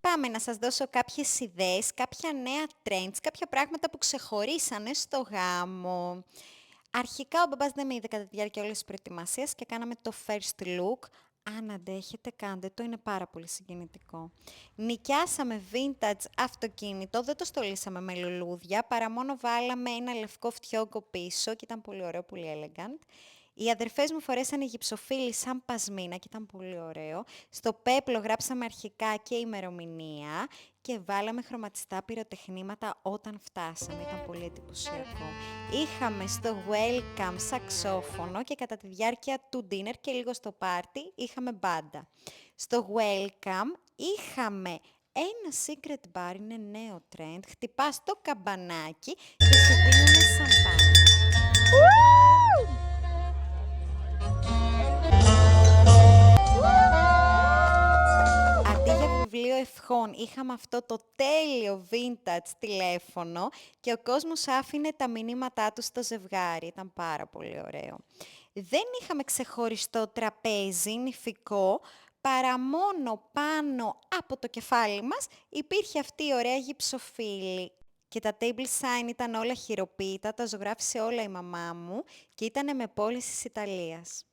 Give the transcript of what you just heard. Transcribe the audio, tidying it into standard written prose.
Πάμε να σας δώσω κάποιες ιδέες, κάποια νέα trends, κάποια πράγματα που ξεχωρίσανε στο γάμο. Αρχικά ο μπαμπάς δεν με είδε κατά τη διάρκεια όλης της προετοιμασίας και κάναμε το first look. Αν αντέχετε, κάντε το, είναι πάρα πολύ συγκινητικό. Νοικιάσαμε vintage αυτοκίνητο, δεν το στολίσαμε με λουλούδια, παρά μόνο βάλαμε ένα λευκό φτιόγκο πίσω και ήταν πολύ ωραίο, πολύ elegant. Οι αδερφές μου φορέσανε γυψοφίλι σαν πασμίνα και ήταν πολύ ωραίο. Στο πέπλο γράψαμε αρχικά και ημερομηνία και βάλαμε χρωματιστά πυροτεχνήματα όταν φτάσαμε. Ήταν πολύ εντυπωσιακό. Είχαμε στο welcome σαξόφωνο και κατά τη διάρκεια του dinner και λίγο στο πάρτι είχαμε μπάντα. Στο welcome είχαμε ένα secret bar, είναι νέο trend, χτυπάς το καμπανάκι και σου δίνουνε σαμπάνια. Αντί για βιβλίο ευχών, είχαμε αυτό το τέλειο vintage τηλέφωνο και ο κόσμος άφηνε τα μηνύματά του στο ζευγάρι. Ήταν πάρα πολύ ωραίο. Δεν είχαμε ξεχωριστό τραπέζι νηφικό, παρά μόνο πάνω από το κεφάλι μας υπήρχε αυτή η ωραία γυψοφύλλη. Και τα table sign ήταν όλα χειροποίητα, τα ζωγράφισε όλα η μαμά μου και ήταν με πώληση της Ιταλίας.